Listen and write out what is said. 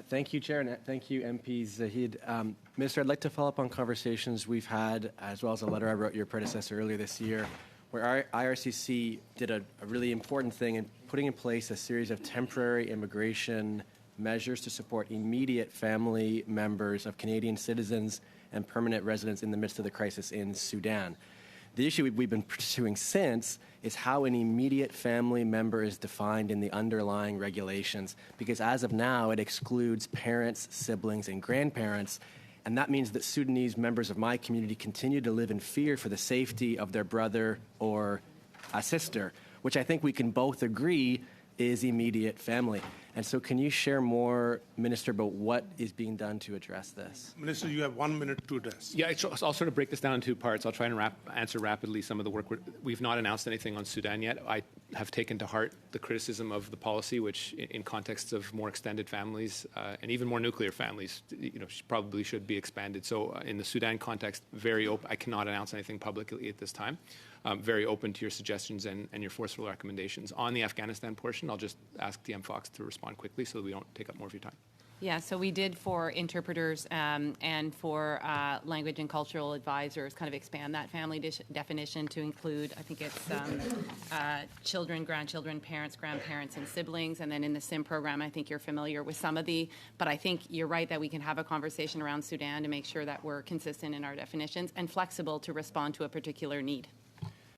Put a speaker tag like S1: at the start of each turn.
S1: Thank you, Chair, and thank you, MP Zahid. Minister, I'd like to follow up on conversations we've had, as well as a letter I wrote your predecessor earlier this year, where our IRCC did a really important thing in putting in place a series of temporary immigration measures to support immediate family members of Canadian citizens and permanent residents in the midst of the crisis in Sudan. The issue we've been pursuing since is how an immediate family member is defined in the underlying regulations, because as of now, it excludes parents, siblings, and grandparents, and that means that Sudanese members of my community continue to live in fear for the safety of their brother or a sister, which I think we can both agree is immediate family. And so can you share more, Minister, about what is being done to address this?
S2: Minister, you have 1 minute to address.
S3: Yeah, I'll sort of break this down in two parts. I'll try and answer rapidly some of the work. We've not announced anything on Sudan yet. I have taken to heart the criticism of the policy, which in contexts of more extended families and even more nuclear families, probably should be expanded. So in the Sudan context, very open. I cannot announce anything publicly at this time. Very open to your suggestions and your forceful recommendations. On the Afghanistan portion, I'll just ask DM Fox to respond quickly so that we don't take up more of your time.
S4: Yeah, so we did for interpreters and for language and cultural advisors kind of expand that family definition to include, I think it's children, grandchildren, parents, grandparents, and siblings. And then in the SIM program, I think you're familiar with some of but I think you're right that we can have a conversation around Sudan to make sure that we're consistent in our definitions and flexible to respond to a particular need.